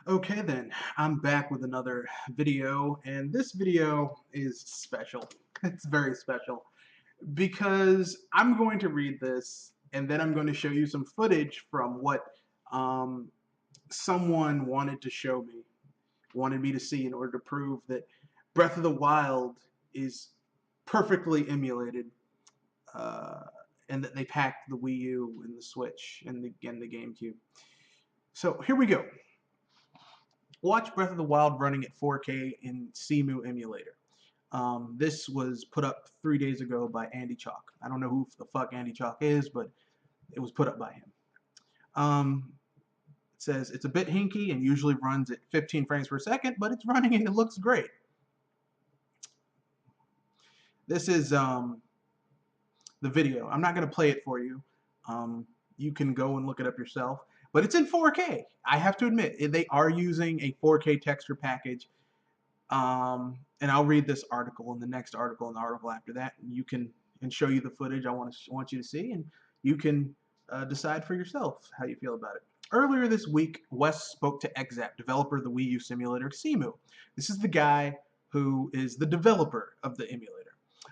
Okay then, I'm back with another video, and this video is special. It's very special because I'm going to read this and then I'm going to show you some footage from what um, someone wanted me to see in order to prove that Breath of the Wild is perfectly emulated, uh, and that they packed the Wii U and the Switch and the GameCube. So here we go. Watch Breath of the Wild running at 4K in CMU emulator. This was put up 3 days ago by Andy Chalk. I don't know who the fuck Andy Chalk is, but it was put up by him. It says it's a bit hinky and usually runs at 15 frames per second, but it's running and it looks great. This is the video. I'm not going to play it for you. You can go and look it up yourself. But it's in 4K. I have to admit, they are using a 4K texture package. And I'll read this article and the next article and the article after that. And you can show you the footage I want you to see, and you can decide for yourself how you feel about it. Earlier this week, Wes spoke to XZap, developer of the Wii U simulator Cemu. This is the guy who is the developer of the emulator,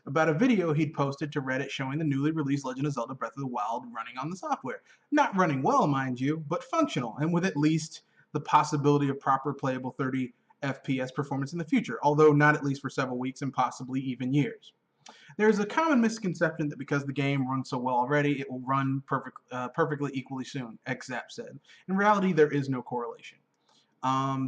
about a video he'd posted to Reddit showing the newly released Legend of Zelda Breath of the Wild running on the software. Not running well, mind you, but functional, and with at least the possibility of proper playable 30 FPS performance in the future, although not at least for several weeks and possibly even years. There is a common misconception that because the game runs so well already, it will run perfectly equally soon, XZap said. In reality, there is no correlation.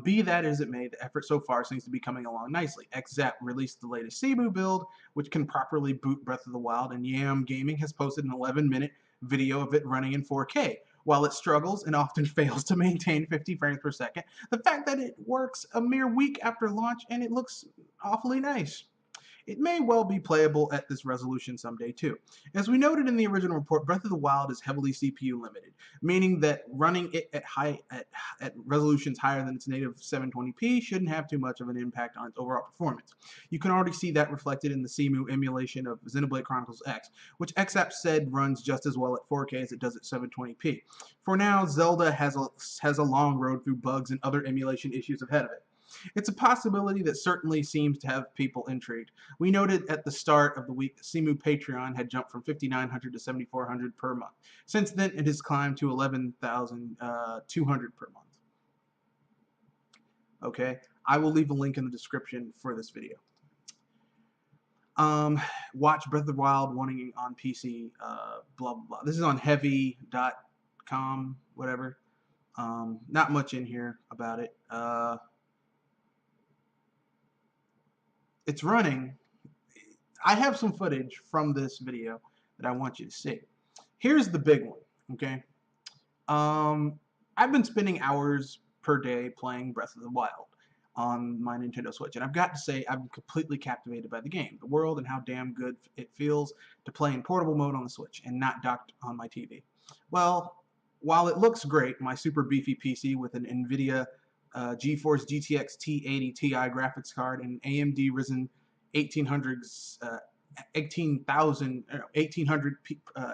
Be that as it may, the effort so far seems to be coming along nicely. XZap released the latest Cebu build, which can properly boot Breath of the Wild, and Yam Gaming has posted an 11-minute video of it running in 4K. While it struggles and often fails to maintain 50 frames per second, the fact that it works a mere week after launch and it looks awfully nice. It may well be playable at this resolution someday too. As we noted in the original report, Breath of the Wild is heavily CPU limited, meaning that running it at resolutions higher than its native 720p shouldn't have too much of an impact on its overall performance. You can already see that reflected in the CMU emulation of Xenoblade Chronicles X, which XApp said runs just as well at 4K as it does at 720p. For now, Zelda has a long road through bugs and other emulation issues ahead of it. It's a possibility that certainly seems to have people intrigued. We noted at the start of the week that Simu Patreon had jumped from 5,900 to 7,400 per month. Since then, it has climbed to 11,200 per month. Okay, I will leave a link in the description for this video. Watch Breath of the Wild running on PC, blah, blah, blah. This is on heavy.com, whatever. Not much in here about it. It's running. I have some footage from this video that I want you to see. Here's the big one, okay? I've been spending hours per day playing Breath of the Wild on my Nintendo Switch, and I've got to say I'm completely captivated by the game, the world, and how damn good it feels to play in portable mode on the Switch and not docked on my TV. Well, while it looks great, my super beefy PC with an NVIDIA GeForce GTX 1080 Ti graphics card and AMD Ryzen 1800s 1800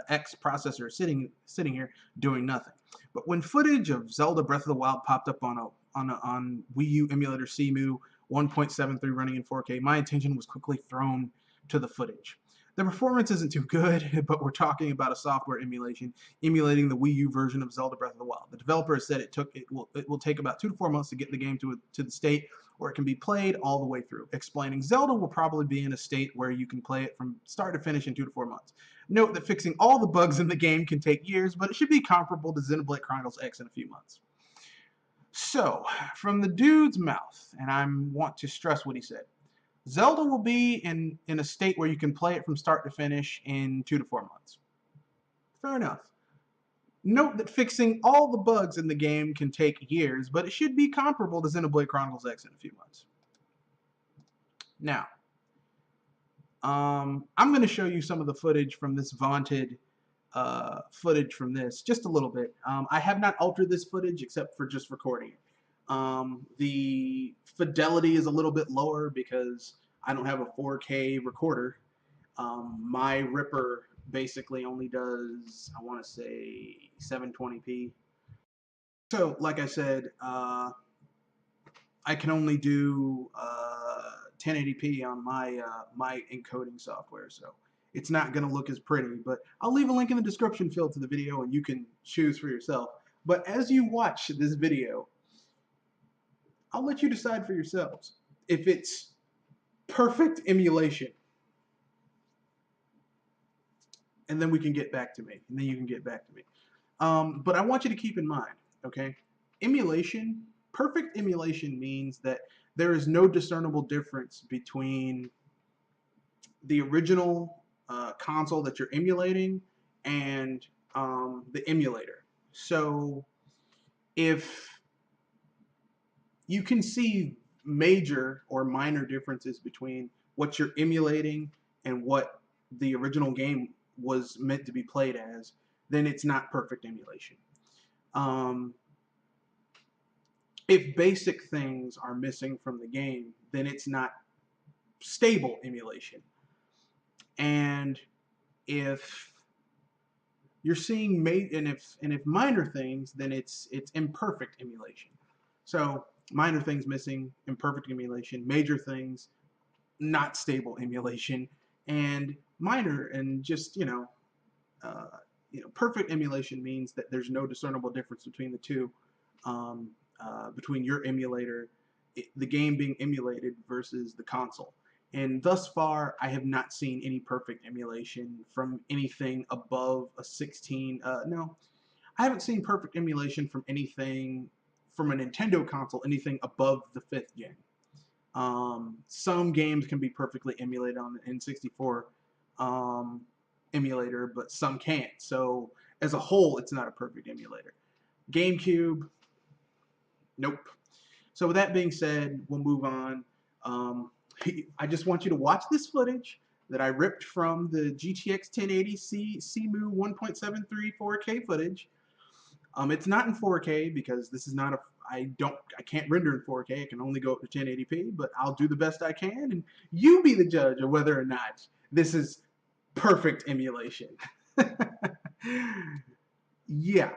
X processor sitting here doing nothing. But when footage of Zelda Breath of the Wild popped up on Wii U emulator CMU 1.73 running in 4K, my attention was quickly thrown to the footage. The performance isn't too good, but we're talking about a software emulation emulating the Wii U version of Zelda Breath of the Wild. The developer has said it will take about 2 to 4 months to get the game to the state where it can be played all the way through, explaining Zelda will probably be in a state where you can play it from start to finish in 2 to 4 months. Note that fixing all the bugs in the game can take years, but it should be comparable to Xenoblade Chronicles X in a few months. So, from the dude's mouth, and I want to stress what he said, Zelda will be in a state where you can play it from start to finish in 2 to 4 months. Fair enough. Note that fixing all the bugs in the game can take years, but it should be comparable to Xenoblade Chronicles X in a few months. Now, I'm going to show you some of the footage from this vaunted footage from this, just a little bit. I have not altered this footage except for just recording it. The fidelity is a little bit lower because I don't have a 4K recorder. My Ripper basically only does, I want to say, 720p. So, like I said, I can only do 1080p on my encoding software, so it's not going to look as pretty. But I'll leave a link in the description field to the video, and you can choose for yourself. But as you watch this video, I'll let you decide for yourselves if it's perfect emulation, and then we can get back to me, and then you can get back to me. But I want you to keep in mind, okay? Emulation, perfect emulation means that there is no discernible difference between the original console that you're emulating and the emulator. So if you can see major or minor differences between what you're emulating and what the original game was meant to be played as, then it's not perfect emulation. If basic things are missing from the game, then it's not stable emulation. And if you're seeing and if minor things, then it's imperfect emulation. So minor things missing, imperfect emulation. Major things, not stable emulation. And minor and just perfect emulation means that there's no discernible difference between the two, between your emulator, the game being emulated versus the console. And thus far, I have not seen any perfect emulation from anything above a 16. No, I haven't seen perfect emulation from anything from a Nintendo console, anything above the 5th gen. Some games can be perfectly emulated on the N64 emulator, but some can't. So as a whole, it's not a perfect emulator. GameCube, nope. So with that being said, we'll move on. I just want you to watch this footage that I ripped from the GTX 1080 CMU 1.73 4K footage. It's not in 4K because this is not a. I can't render in 4K. I can only go up to 1080p, but I'll do the best I can, and you be the judge of whether or not this is perfect emulation. Yeah.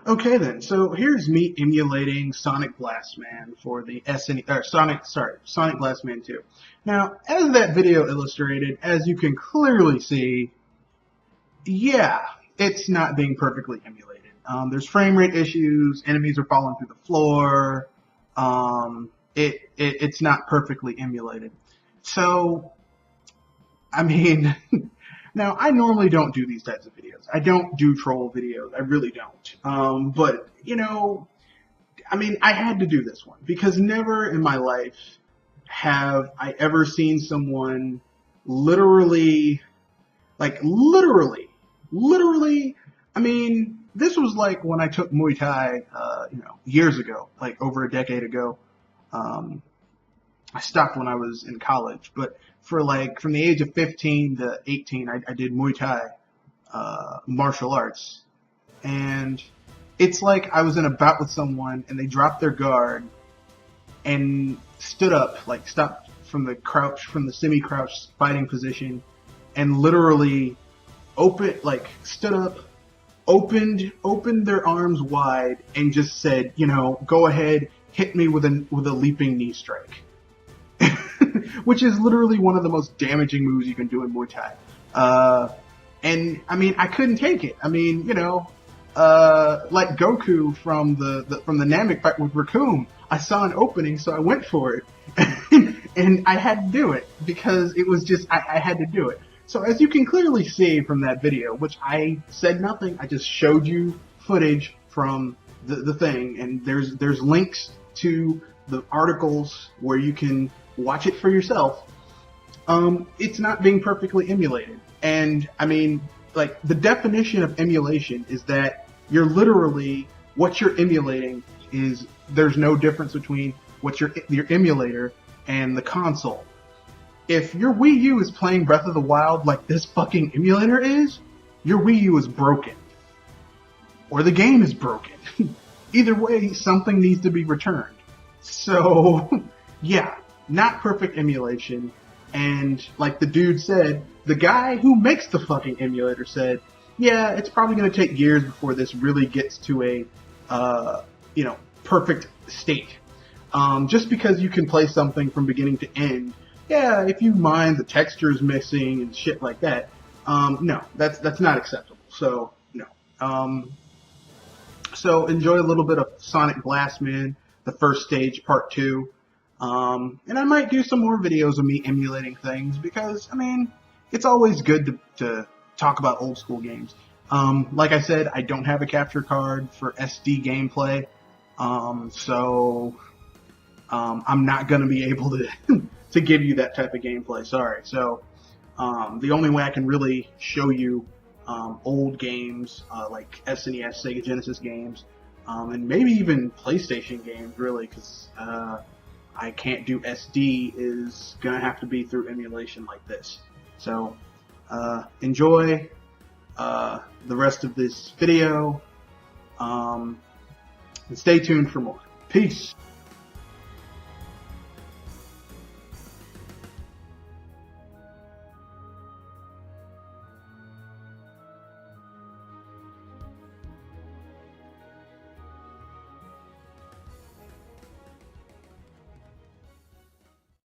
Okay then, so here's me emulating Sonic Blastman for the Sonic Blastman 2. Now, as that video illustrated, as you can clearly see, yeah, it's not being perfectly emulated. There's frame rate issues, enemies are falling through the floor, it's not perfectly emulated. So, I mean, now I normally don't do these types of videos. I don't do troll videos. I really don't. But, you know, I mean, I had to do this one because never in my life have I ever seen someone literally, literally, I mean, this was like when I took Muay Thai, years ago, like over a decade ago. Um, I stopped when I was in college, but for like from the age of 15 to 18, I did Muay Thai, martial arts. And it's like I was in a bout with someone and they dropped their guard and stood up, like stopped from the crouch, from the semi-crouch fighting position, and literally stood up, opened their arms wide, and just said, go ahead, hit me with a leaping knee strike, which is literally one of the most damaging moves you can do in Muay Thai. And I mean, I couldn't take it. I mean, like Goku from the Namek fight with Raccoon, I saw an opening, so I went for it. And I had to do it because it was just, I had to do it. So as you can clearly see from that video, which I said nothing, I just showed you footage from the thing, and there's links to the articles where you can watch it for yourself. It's not being perfectly emulated. And I mean, like, the definition of emulation is that you're literally, what you're emulating is, there's no difference between what your emulator and the console. If your Wii U is playing Breath of the Wild like this fucking emulator is, your Wii U is broken. Or the game is broken. Either way, something needs to be returned. So, yeah, not perfect emulation. And like the dude said, the guy who makes the fucking emulator said, yeah, it's probably going to take years before this really gets to a, perfect state. Just because you can play something from beginning to end, yeah, if you mind the textures missing and shit like that, no, that's not acceptable. So, no. So enjoy a little bit of Sonic Blastman, the first stage, part 2. And I might do some more videos of me emulating things because, I mean, it's always good to talk about old school games. Like I said, I don't have a capture card for SD gameplay, so I'm not going to be able to give you that type of gameplay. Sorry. So the only way I can really show you old games like SNES, Sega Genesis games, and maybe even PlayStation games, really, because I can't do SD, is going to have to be through emulation like this. So enjoy the rest of this video, and stay tuned for more. Peace.